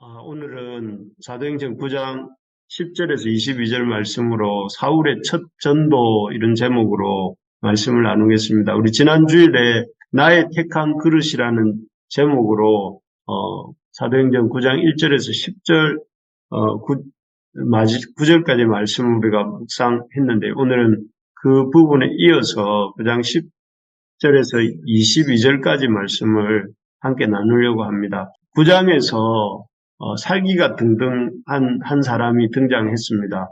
오늘은 사도행전 9장 10절에서 22절 말씀으로 사울의 첫 전도 이런 제목으로 말씀을 나누겠습니다. 우리 지난 주일에 나의 택한 그릇이라는 제목으로 사도행전 9장 1절에서 10절 9절까지 말씀을 우리가 묵상했는데 오늘은 그 부분에 이어서 9장 10절에서 22절까지 말씀을 함께 나누려고 합니다. 9장에서 살기가 등등한 한 사람이 등장했습니다.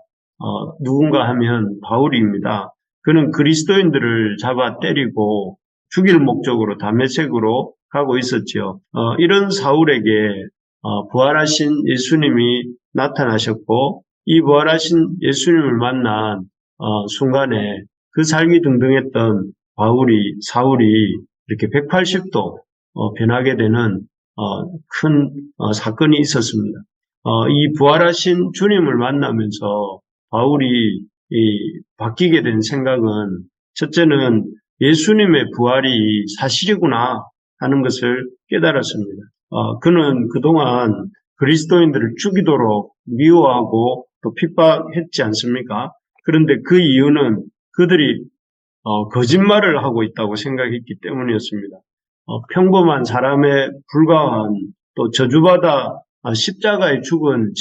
누군가 하면 바울입니다. 그는 그리스도인들을 잡아 때리고 죽일 목적으로 다메섹으로 가고 있었죠. 이런 사울에게 부활하신 예수님이 나타나셨고 이 부활하신 예수님을 만난 순간에 그 살기 등등했던 사울이 이렇게 180도 변하게 되는 큰 사건이 있었습니다. 이 부활하신 주님을 만나면서 바울이 바뀌게 된 생각은 첫째는 예수님의 부활이 사실이구나 하는 것을 깨달았습니다. 그는 그동안 그리스도인들을 죽이도록 미워하고 또 핍박했지 않습니까? 그런데 그 이유는 그들이 거짓말을 하고 있다고 생각했기 때문이었습니다. 평범한 사람에 불과한 또 저주받아 십자가에 죽은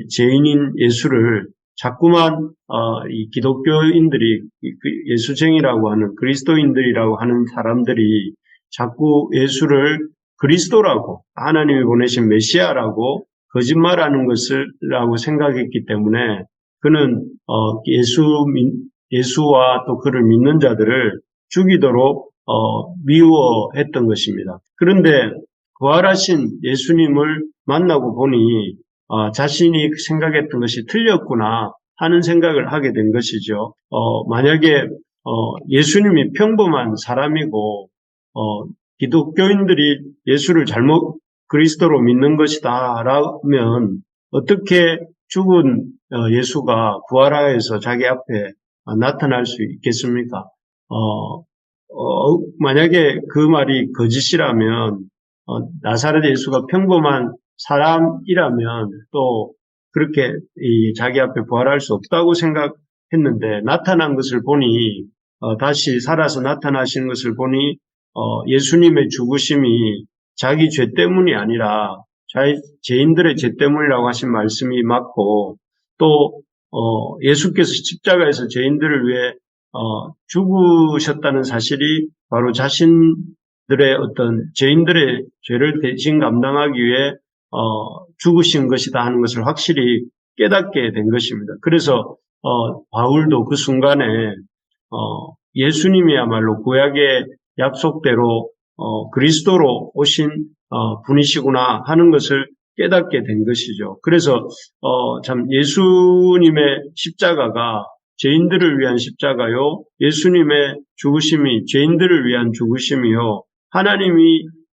죄인인 예수를 자꾸만 이 기독교인들이 예수쟁이라고 하는 그리스도인들이라고 하는 사람들이 자꾸 예수를 그리스도라고 하나님이 보내신 메시아라고 거짓말하는 것이라고 생각했기 때문에 그는 예수와 또 그를 믿는 자들을 죽이도록 미워했던 것입니다. 그런데 부활하신 예수님을 만나고 보니 자신이 생각했던 것이 틀렸구나 하는 생각을 하게 된 것이죠. 만약에 예수님이 평범한 사람이고 기독교인들이 예수를 잘못 그리스도로 믿는 것이다 라면 어떻게 죽은 예수가 부활하여서 자기 앞에 나타날 수 있겠습니까? 만약에 그 말이 거짓이라면 나사렛 예수가 평범한 사람이라면 또 그렇게 자기 앞에 부활할 수 없다고 생각했는데 나타난 것을 보니 다시 살아서 나타나신 것을 보니 예수님의 죽으심이 자기 죄 때문이 아니라 죄인들의 죄 때문이라고 하신 말씀이 맞고 또 예수께서 십자가에서 죄인들을 위해 죽으셨다는 사실이 바로 자신들의 어떤 죄인들의 죄를 대신 감당하기 위해 죽으신 것이다 하는 것을 확실히 깨닫게 된 것입니다. 그래서 바울도 그 순간에 예수님이야말로 구약의 약속대로 그리스도로 오신 분이시구나 하는 것을 깨닫게 된 것이죠. 그래서 참 예수님의 십자가가 죄인들을 위한 십자가요, 예수님의 죽으심이 죄인들을 위한 죽으심이요,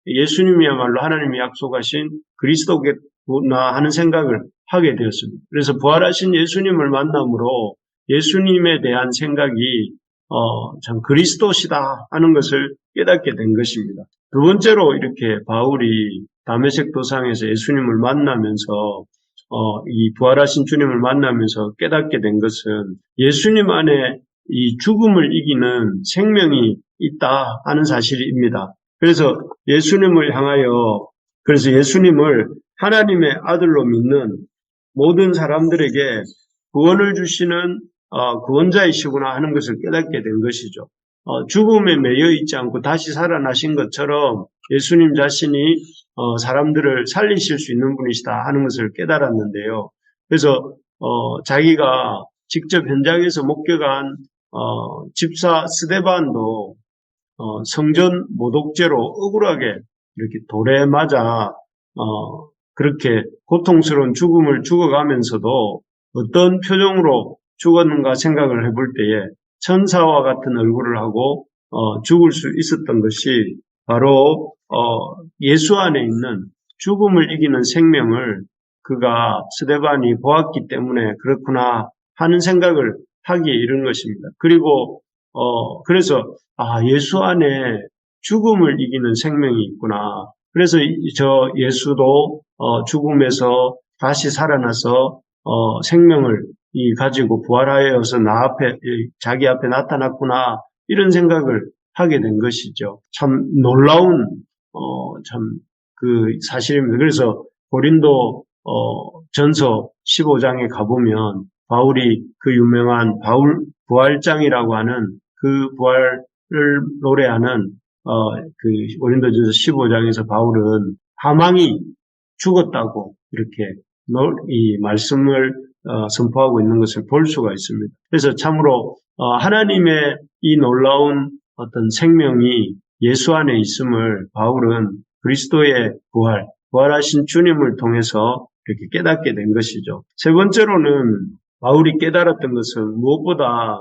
예수님이야말로 하나님이 약속하신 그리스도구나 하는 생각을 하게 되었습니다. 그래서 부활하신 예수님을 만남으로 예수님에 대한 생각이 참 그리스도시다 하는 것을 깨닫게 된 것입니다. 두 번째로 이렇게 바울이 다메섹 도상에서 예수님을 만나면서 이 부활하신 주님을 만나면서 깨닫게 된 것은 예수님 안에 이 죽음을 이기는 생명이 있다 하는 사실입니다. 그래서 예수님을 하나님의 아들로 믿는 모든 사람들에게 구원을 주시는 구원자이시구나 하는 것을 깨닫게 된 것이죠. 죽음에 매여 있지 않고 다시 살아나신 것처럼 예수님 자신이 사람들을 살리실 수 있는 분이시다 하는 것을 깨달았는데요. 그래서 자기가 직접 현장에서 목격한 집사 스데반도 성전 모독죄로 억울하게 이렇게 돌에 맞아 그렇게 고통스러운 죽음을 죽어가면서도 어떤 표정으로 죽었는가 생각을 해볼 때에 천사와 같은 얼굴을 하고 죽을 수 있었던 것이 바로 예수 안에 있는 죽음을 이기는 생명을 그가 스데반이 보았기 때문에 그렇구나 하는 생각을 하기에 이른 것입니다. 그리고 그래서 예수 안에 죽음을 이기는 생명이 있구나. 그래서 저 예수도 죽음에서 다시 살아나서 생명을 가지고 부활하여서 자기 앞에 나타났구나, 이런 생각을 하게 된 것이죠. 참 놀라운 참 그 사실입니다. 그래서 고린도 전서 15장에 가보면 바울이 그 유명한 부활장이라고 하는 그 부활을 노래하는 그 고린도전서 15장에서 바울은 하망이 죽었다고 이렇게 이 말씀을 선포하고 있는 것을 볼 수가 있습니다. 그래서 참으로 하나님의 이 놀라운 어떤 생명이 예수 안에 있음을 바울은 그리스도의 부활하신 주님을 통해서 이렇게 깨닫게 된 것이죠. 세 번째로는 바울이 깨달았던 것은 무엇보다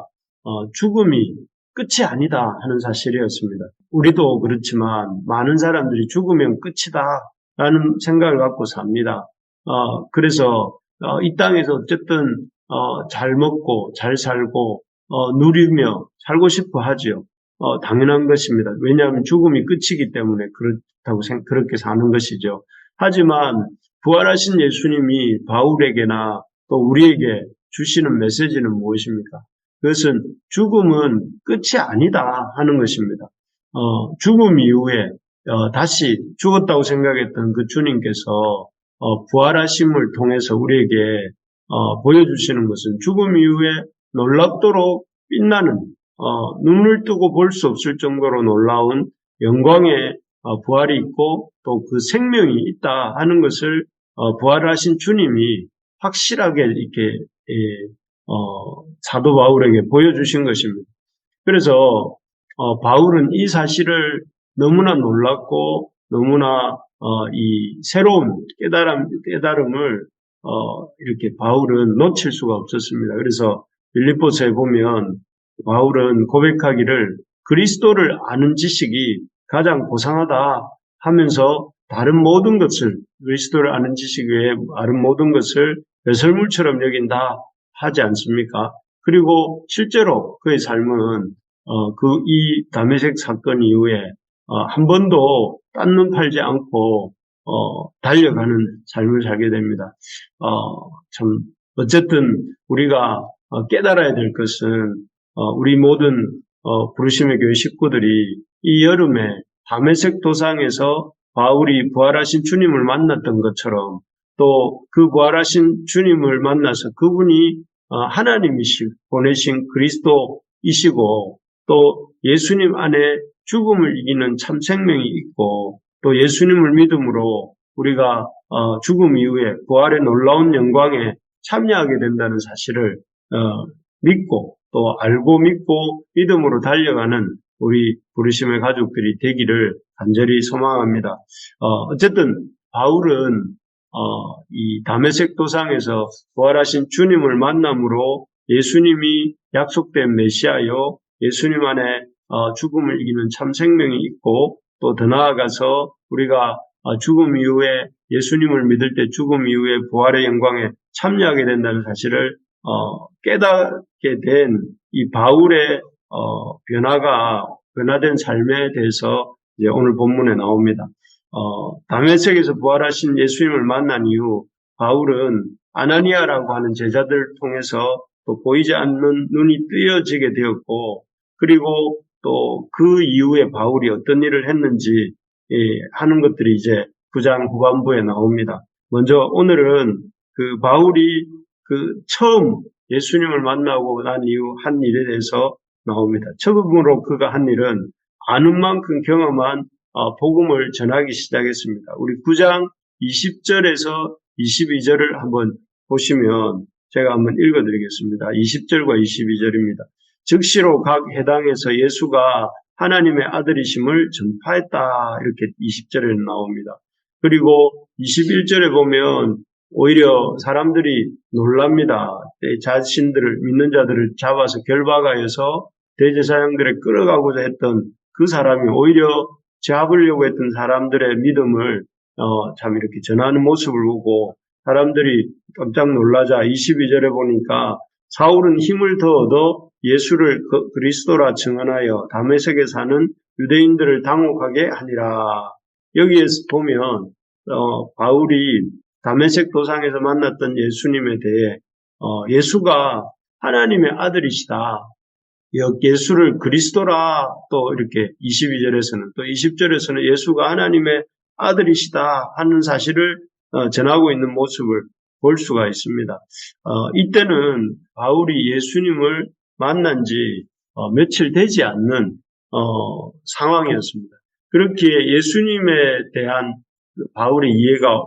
죽음이 끝이 아니다 하는 사실이었습니다. 우리도 그렇지만 많은 사람들이 죽으면 끝이다 라는 생각을 갖고 삽니다. 그래서 이 땅에서 어쨌든 잘 먹고 잘 살고 누리며 살고 싶어 하지요. 당연한 것입니다. 왜냐하면 죽음이 끝이기 때문에 그렇게 사는 것이죠. 하지만 부활하신 예수님이 바울에게나 또 우리에게 주시는 메시지는 무엇입니까? 그것은 죽음은 끝이 아니다 하는 것입니다. 죽음 이후에 다시 죽었다고 생각했던 그 주님께서 부활하심을 통해서 우리에게 보여주시는 것은 죽음 이후에 놀랍도록 빛나는 눈을 뜨고 볼 수 없을 정도로 놀라운 영광의 부활이 있고 또 그 생명이 있다 하는 것을 부활하신 주님이 확실하게 이렇게 사도 바울에게 보여주신 것입니다. 그래서 바울은 이 사실을 너무나 놀랐고 너무나 이 새로운 깨달음을 이렇게 바울은 놓칠 수가 없었습니다. 그래서 빌립보서에 보면 바울은 고백하기를 그리스도를 아는 지식이 가장 고상하다 하면서 그리스도를 아는 지식 외에 다른 모든 것을 배설물처럼 여긴다 하지 않습니까? 그리고 실제로 그의 삶은 이 다메섹 사건 이후에 한 번도 딴 눈 팔지 않고 달려가는 삶을 살게 됩니다. 참 어쨌든 우리가 깨달아야 될 것은 우리 모든 부르심의 교회 식구들이 이 여름에 다메섹 도상에서 바울이 부활하신 주님을 만났던 것처럼 또 그 부활하신 주님을 만나서 그분이 하나님이 보내신 그리스도이시고 또 예수님 안에 죽음을 이기는 참 생명이 있고 또 예수님을 믿음으로 우리가 죽음 이후에 부활의 놀라운 영광에 참여하게 된다는 사실을 믿고 또 알고 믿고 믿음으로 달려가는 우리 부르심의 가족들이 되기를 간절히 소망합니다. 어쨌든 바울은 이 다메섹 도상에서 부활하신 주님을 만남으로 예수님이 약속된 메시아요, 예수님 안에 죽음을 이기는 참 생명이 있고 또 더 나아가서 우리가 죽음 이후에 예수님을 믿을 때 죽음 이후에 부활의 영광에 참여하게 된다는 사실을 깨닫게 된 이 바울의 변화된 삶에 대해서 이제 오늘 본문에 나옵니다. 다메섹에서 부활하신 예수님을 만난 이후 바울은 아나니아라고 하는 제자들을 통해서 또 보이지 않는 눈이 뜨여지게 되었고 그리고 또 그 이후에 바울이 어떤 일을 했는지 하는 것들이 이제 9장 후반부에 나옵니다. 먼저 오늘은 그 바울이 처음 예수님을 만나고 난 이후 한 일에 대해서 나옵니다. 처음으로 그가 한 일은 아는 만큼 경험한 복음을 전하기 시작했습니다. 우리 9장 20절에서 22절을 한번 보시면 제가 한번 읽어드리겠습니다. 20절과 22절입니다. 즉시로 각 해당에서 예수가 하나님의 아들이심을 전파했다. 이렇게 20절에 나옵니다. 그리고 21절에 보면 오히려 사람들이 놀랍니다. 자신들을 믿는 자들을 잡아서 결박하여서 대제사장들에 끌어가고자 했던 그 사람이 오히려 잡으려고 했던 사람들의 믿음을 참 이렇게 전하는 모습을 보고 사람들이 깜짝 놀라자 22절에 보니까 사울은 힘을 더 얻어 예수를 그리스도라 증언하여 다메섹에 사는 유대인들을 당혹하게 하니라. 여기에서 보면 바울이 다메섹 도상에서 만났던 예수님에 대해 예수가 하나님의 아들이시다. 예수를 그리스도라 또 이렇게 22절에서는 또 20절에서는 예수가 하나님의 아들이시다 하는 사실을 전하고 있는 모습을 볼 수가 있습니다. 이때는 바울이 예수님을 만난 지 며칠 되지 않는 상황이었습니다. 그렇기에 예수님에 대한 바울의 이해가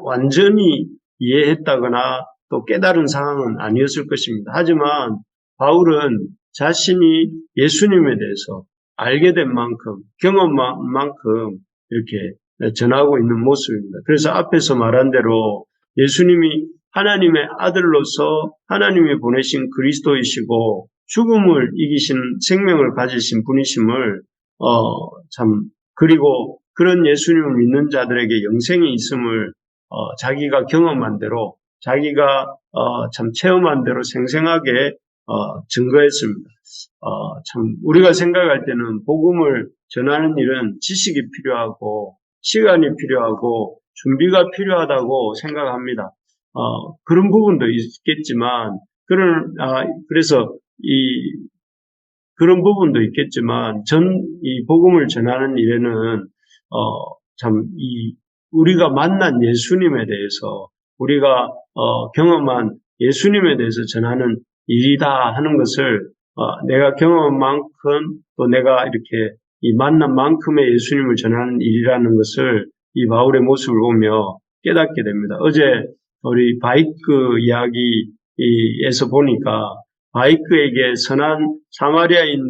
완전히 이해했다거나 또 깨달은 상황은 아니었을 것입니다. 하지만 바울은 자신이 예수님에 대해서 알게 된 만큼, 경험한 만큼 이렇게 전하고 있는 모습입니다. 그래서 앞에서 말한 대로 예수님이 하나님의 아들로서 하나님이 보내신 그리스도이시고 죽음을 이기신 생명을 가지신 분이심을 그리고 그런 예수님을 믿는 자들에게 영생이 있음을 자기가 경험한 대로 자기가 참 체험한 대로 생생하게 증거했습니다. 참 우리가 생각할 때는 복음을 전하는 일은 지식이 필요하고 시간이 필요하고 준비가 필요하다고 생각합니다. 그런 부분도 있겠지만 그래서 그런 부분도 있겠지만 이 복음을 전하는 일에는 우리가 만난 예수님에 대해서 우리가 경험한 예수님에 대해서 전하는 일이다 하는 것을 내가 경험한 만큼 또 내가 이렇게 이 만난 만큼의 예수님을 전하는 일이라는 것을 이 바울의 모습을 보며 깨닫게 됩니다. 어제 우리 바이크 이야기에서 보니까 바이크에게 선한 사마리아인들을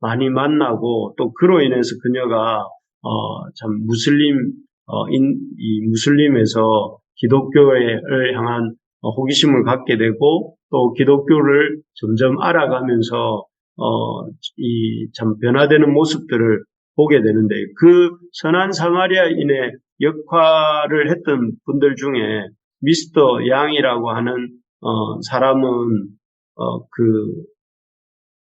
많이 만나고 또 그로 인해서 그녀가 참 무슬림에서 기독교를 향한 호기심을 갖게 되고 또 기독교를 점점 알아가면서 참 변화되는 모습들을 보게 되는데 그 선한 사마리아인의 역할을 했던 분들 중에 미스터 양이라고 하는 사람은 그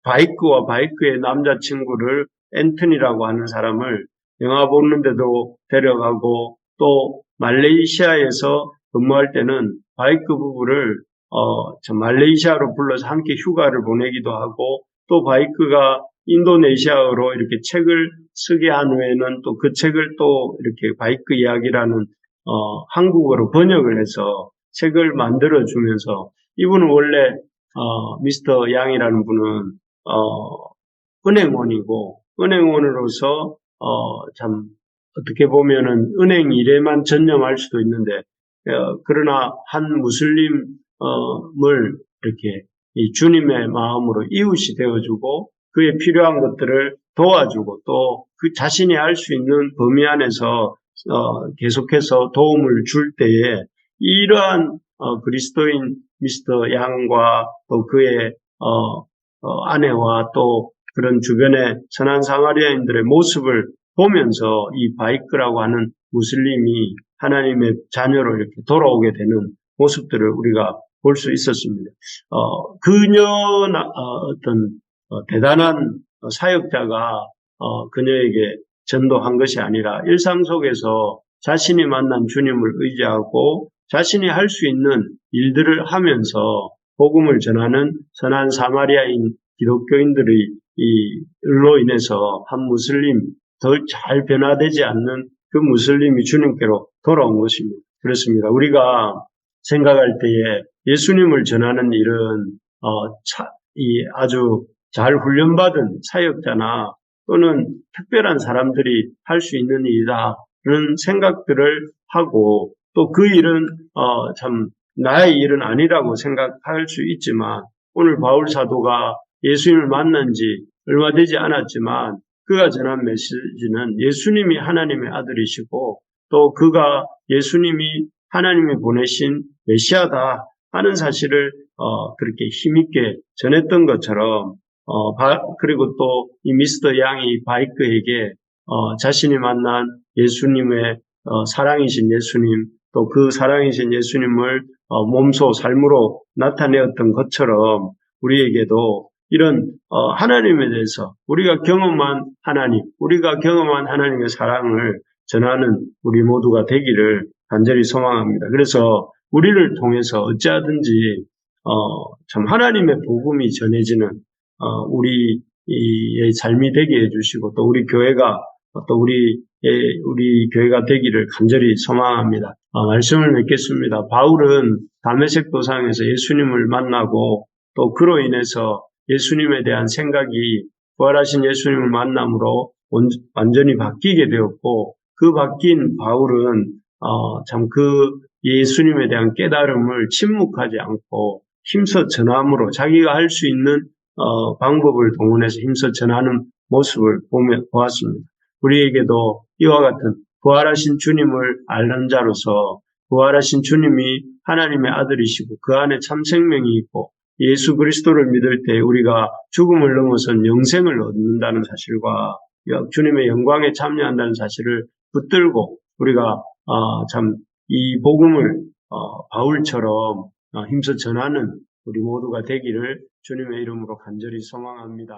바이크와 바이크의 남자친구를 앤토니라고 하는 사람을 영화 보는데도 데려가고 또 말레이시아에서 근무할 때는 바이크 부부를 말레이시아로 불러서 함께 휴가를 보내기도 하고 또 바이크가 인도네시아어로 이렇게 책을 쓰게 한 후에는 또 그 책을 또 이렇게 바이크 이야기라는 한국어로 번역을 해서 책을 만들어 주면서 이분은 원래 미스터 양이라는 분은 은행원이고 은행원으로서 참 어떻게 보면은 은행 일에만 전념할 수도 있는데 그러나 한 무슬림을 이렇게 이 주님의 마음으로 이웃이 되어주고 그에 필요한 것들을 도와주고 또 그 자신이 할 수 있는 범위 안에서 계속해서 도움을 줄 때에 이러한 그리스도인 미스터 양과 또 그의 아내와 또 그런 주변의 선한 사마리아인들의 모습을 보면서 이 바이크라고 하는 무슬림이 하나님의 자녀로 이렇게 돌아오게 되는 모습들을 우리가 볼 수 있었습니다. 그녀나 어떤 대단한 사역자가 그녀에게 전도한 것이 아니라 일상 속에서 자신이 만난 주님을 의지하고 자신이 할 수 있는 일들을 하면서 복음을 전하는 선한 사마리아인 기독교인들의 일로 인해서 한 무슬림 더 잘 변화되지 않는 그 무슬림이 주님께로 돌아온 것입니다. 그렇습니다. 우리가 생각할 때에 예수님을 전하는 일은 아주 잘 훈련받은 사역자나 또는 특별한 사람들이 할 수 있는 일이다라는 생각들을 하고 또 그 일은 참 나의 일은 아니라고 생각할 수 있지만 오늘 바울 사도가 예수님을 만난 지 얼마 되지 않았지만 그가 전한 메시지는 예수님이 하나님의 아들이시고 또 그가 예수님이 하나님이 보내신 메시아다 하는 사실을 그렇게 힘있게 전했던 것처럼 그리고 또 이 미스터 양이 바이크에게 자신이 만난 예수님의 사랑이신 예수님 또 그 사랑이신 예수님을 몸소 삶으로 나타내었던 것처럼 우리에게도 이런 하나님에 대해서 우리가 경험한 하나님, 우리가 경험한 하나님의 사랑을 전하는 우리 모두가 되기를 간절히 소망합니다. 그래서 우리를 통해서 어찌하든지 참 하나님의 복음이 전해지는 우리의 삶이 되게 해주시고 또 우리 교회가 또 우리 교회가 되기를 간절히 소망합니다. 말씀을 맺겠습니다. 바울은 다메섹 도상에서 예수님을 만나고 또 그로 인해서 예수님에 대한 생각이 부활하신 예수님을 만남으로 완전히 바뀌게 되었고 그 바뀐 바울은 참 그 예수님에 대한 깨달음을 침묵하지 않고 힘써 전함으로 자기가 할 수 있는 방법을 동원해서 힘써 전하는 모습을 보았습니다. 우리에게도 이와 같은 부활하신 주님을 아는 자로서 부활하신 주님이 하나님의 아들이시고 그 안에 참 생명이 있고 예수 그리스도를 믿을 때 우리가 죽음을 넘어선 영생을 얻는다는 사실과 주님의 영광에 참여한다는 사실을 붙들고 우리가 참 이 복음을 바울처럼 힘써 전하는 우리 모두가 되기를 주님의 이름으로 간절히 소망합니다.